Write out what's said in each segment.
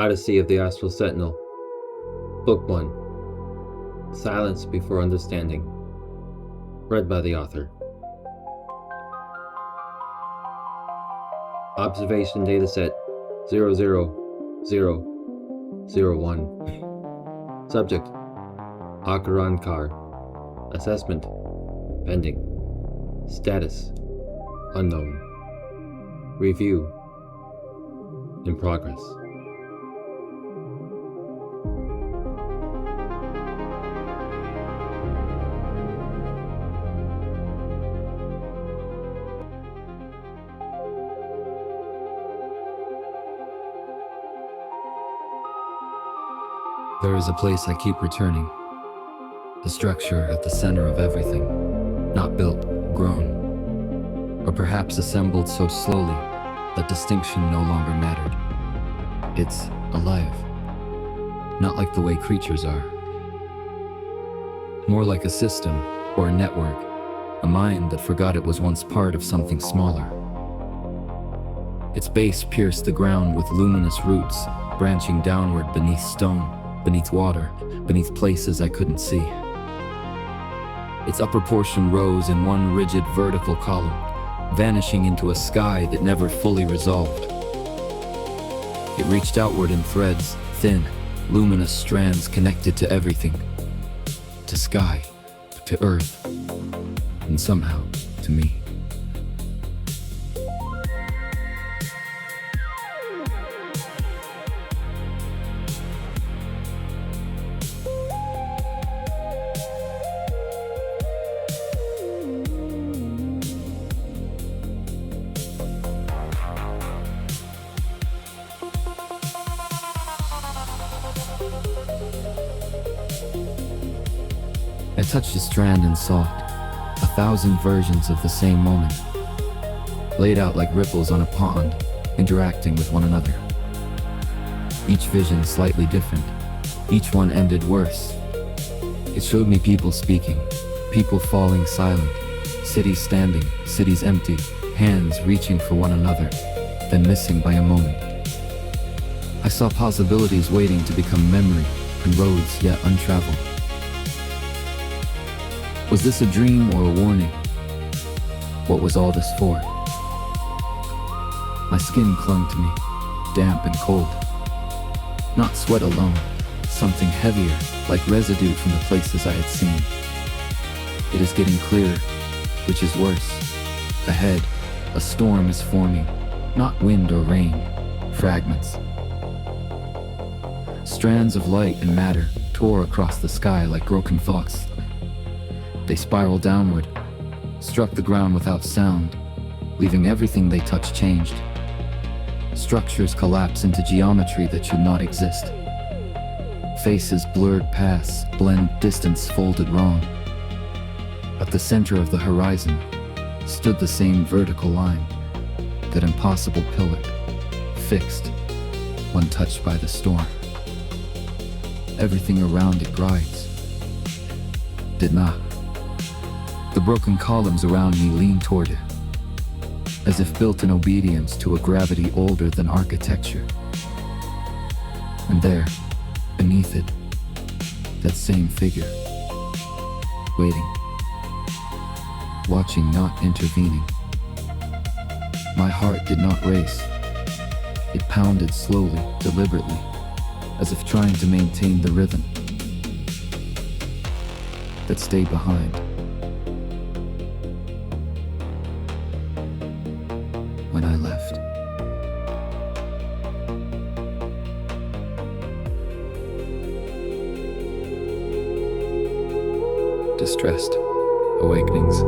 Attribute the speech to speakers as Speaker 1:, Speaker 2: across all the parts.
Speaker 1: Odyssey of the Astral Sentinel. Book 1. Silence Before Understanding. Read by the author. Observation Dataset 00001. Subject: Akaran Kar. Assessment: pending. Status: unknown. Review: in progress.
Speaker 2: There is a place I keep returning. The structure at the center of everything. Not built, grown. Or perhaps assembled so slowly that distinction no longer mattered. It's alive. Not like the way creatures are. More like a system or a network. A mind that forgot it was once part of something smaller. Its base pierced the ground with luminous roots, branching downward beneath stone, beneath water, beneath places I couldn't see. Its upper portion rose in one rigid vertical column, vanishing into a sky that never fully resolved. It reached outward in threads, thin, luminous strands connected to everything. To sky, to earth, and somehow to me. I touched a strand and saw it, 1,000 versions of the same moment, laid out like ripples on a pond, interacting with one another. Each vision slightly different, each one ended worse. It showed me people speaking, people falling silent, cities standing, cities empty, hands reaching for one another, then missing by a moment. I saw possibilities waiting to become memory, and roads yet untraveled. Was this a dream or a warning? What was all this for? My skin clung to me, damp and cold. Not sweat alone, something heavier, like residue from the places I had seen. It is getting clearer, which is worse. Ahead, a storm is forming, not wind or rain, fragments. Strands of light and matter tore across the sky like broken thoughts. They spiraled downward, struck the ground without sound, leaving everything they touched changed. Structures collapse into geometry that should not exist. Faces blurred paths, blend distance folded wrong. At the center of the horizon stood the same vertical line, that impossible pillar, fixed, untouched by the storm. Everything around it glides. Did not. The broken columns around me leaned toward it, as if built in obedience to a gravity older than architecture. And there, beneath it, that same figure, waiting, watching, not intervening. My heart did not race. It pounded slowly, deliberately, as if trying to maintain the rhythm that stayed behind. When I left. Distressed awakenings.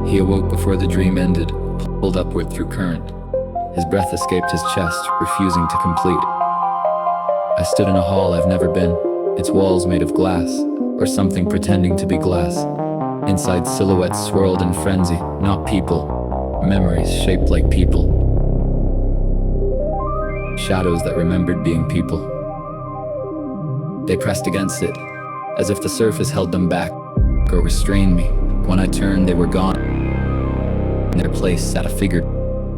Speaker 2: He awoke before the dream ended, pulled upward through current. His breath escaped his chest, refusing to complete. I stood in a hall I've never been, its walls made of glass, or something pretending to be glass. Inside, silhouettes swirled in frenzy, not people. Memories shaped like people. Shadows that remembered being people. They pressed against it, as if the surface held them back or restrained me. When I turned, they were gone. In their place sat a figure,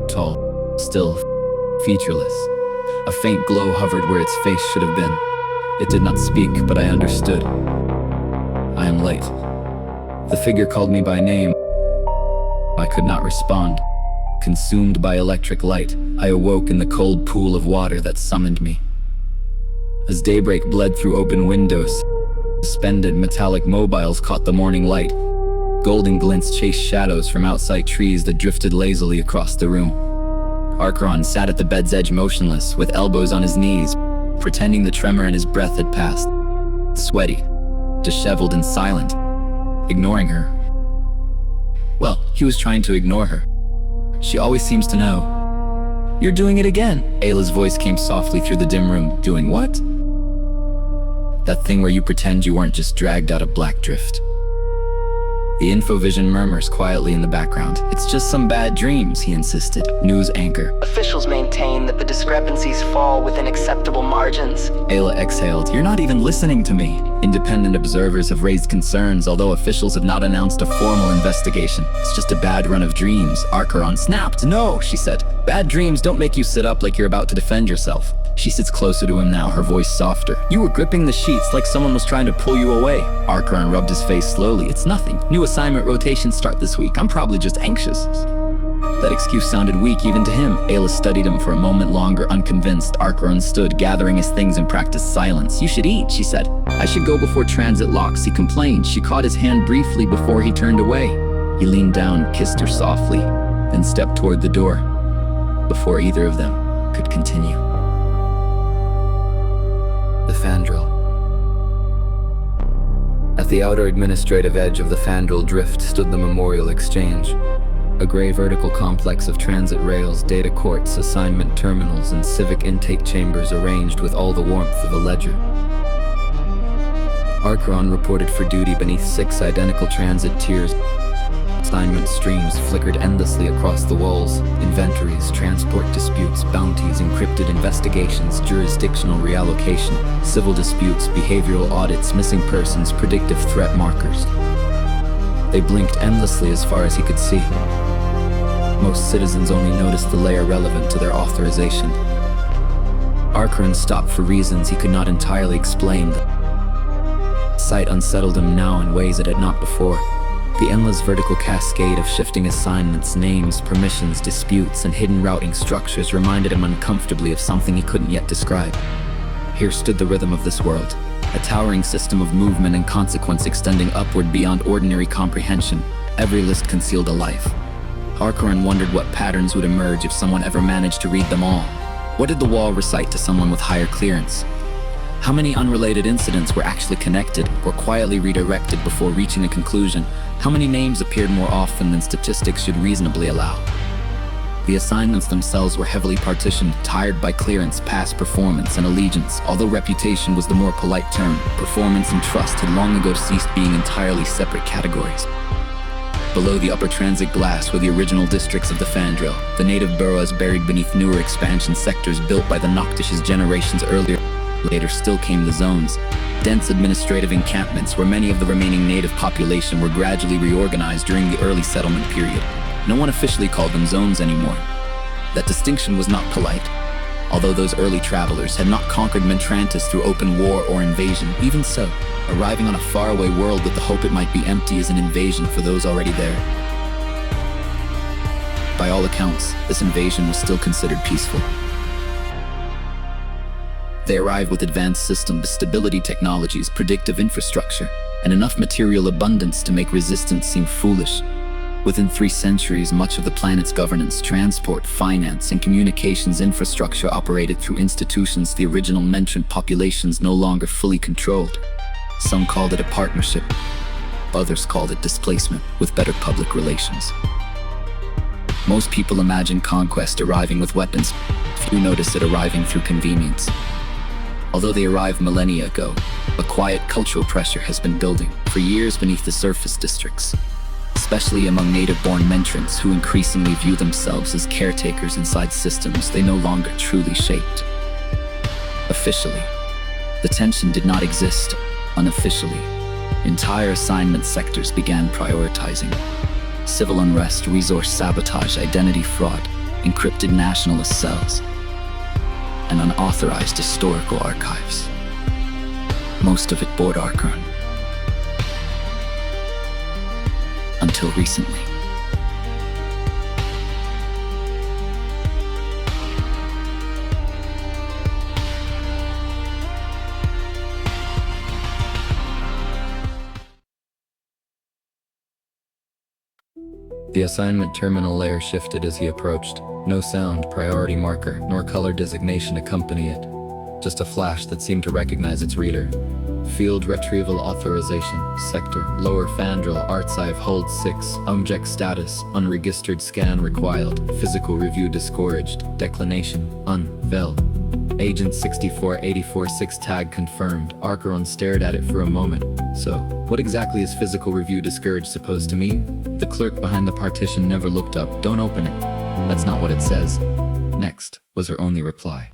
Speaker 2: tall, still, featureless, A faint glow hovered where its face should have been. It did not speak, but I understood. I am late. The figure called me by name. I could not respond. Consumed by electric light, I awoke in the cold pool of water that summoned me. As daybreak bled through open windows, suspended metallic mobiles caught the morning light. Golden glints chased shadows from outside trees that drifted lazily across the room. Archeron sat at the bed's edge motionless, with elbows on his knees, pretending the tremor in his breath had passed. Sweaty, disheveled and silent, ignoring her. Well, he was trying to ignore her. She always seems to know. "You're doing it again." Ayla's voice came softly through the dim room. "Doing what?" "That thing where you pretend you weren't just dragged out of Black Drift." The infovision murmurs quietly in the background. "It's just some bad dreams," he insisted. News anchor.
Speaker 3: Officials maintain that the discrepancies fall within acceptable margins.
Speaker 2: Ayla exhaled. "You're not even listening to me." Independent observers have raised concerns, although officials have not announced a formal investigation. "It's just a bad run of dreams." Archeron snapped. "No," she said. "Bad dreams don't make you sit up like you're about to defend yourself." She sits closer to him now, her voice softer. "You were gripping the sheets like someone was trying to pull you away." Archeron rubbed his face slowly. "It's nothing. New assignment rotations start this week. I'm probably just anxious." That excuse sounded weak even to him. Ayla studied him for a moment longer, unconvinced. Archeron stood, gathering his things and practiced silence. "You should eat," she said. "I should go before transit locks," he complained. She caught his hand briefly before he turned away. He leaned down, kissed her softly, then stepped toward the door, before either of them could continue. The Fandrel. At the outer administrative edge of the Fandrel Drift stood the Memorial Exchange, a gray vertical complex of transit rails, data courts, assignment terminals, and civic intake chambers arranged with all the warmth of a ledger. Archeron reported for duty beneath 6 identical transit tiers. Assignment streams flickered endlessly across the walls. Inventories, transport disputes, bounties, encrypted investigations, jurisdictional reallocation, civil disputes, behavioral audits, missing persons, predictive threat markers. They blinked endlessly as far as he could see. Most citizens only noticed the layer relevant to their authorization. Archeron stopped for reasons he could not entirely explain. The sight unsettled him now in ways it had not before. The endless vertical cascade of shifting assignments, names, permissions, disputes, and hidden routing structures reminded him uncomfortably of something he couldn't yet describe. Here stood the rhythm of this world, a towering system of movement and consequence extending upward beyond ordinary comprehension. Every list concealed a life. Archeron wondered what patterns would emerge if someone ever managed to read them all. What did the wall recite to someone with higher clearance? How many unrelated incidents were actually connected or quietly redirected before reaching a conclusion? How many names appeared more often than statistics should reasonably allow? The assignments themselves were heavily partitioned, tired by clearance, past performance, and allegiance. Although reputation was the more polite term, performance and trust had long ago ceased being entirely separate categories. Below the upper transit glass were the original districts of the Fandrel, the native boroughs buried beneath newer expansion sectors built by the Noctis's generations earlier. Later still came the zones, dense administrative encampments where many of the remaining native population were gradually reorganized during the early settlement period. No one officially called them zones anymore. That distinction was not polite. Although those early travelers had not conquered Mentrantis through open war or invasion, even so, arriving on a faraway world with the hope it might be empty is an invasion for those already there. By all accounts, this invasion was still considered peaceful. They arrived with advanced systems, stability technologies, predictive infrastructure, and enough material abundance to make resistance seem foolish. Within 3 centuries, much of the planet's governance, transport, finance, and communications infrastructure operated through institutions the original mentioned populations no longer fully controlled. Some called it a partnership, others called it displacement, with better public relations. Most people imagine conquest arriving with weapons. Few notice it arriving through convenience. Although they arrived millennia ago, a quiet cultural pressure has been building for years beneath the surface districts, especially among native-born Mentrants who increasingly view themselves as caretakers inside systems they no longer truly shaped. Officially, the tension did not exist. Unofficially, entire assignment sectors began prioritizing civil unrest, resource sabotage, identity fraud, encrypted nationalist cells. and unauthorized historical archives. Most of it board Archeron. Until recently. The assignment terminal layer shifted as he approached. No sound, priority marker, nor color designation accompany it. Just a flash that seemed to recognize its reader. Field retrieval authorization, sector, lower Fandral, archive hold 6, object status, unregistered scan required, physical review discouraged, declination, vel. Agent 64846 tag confirmed. Archeron stared at it for a moment. So, what exactly is physical review discouraged supposed to mean? The clerk behind the partition never looked up. Don't open it. That's not what it says. Next, was her only reply.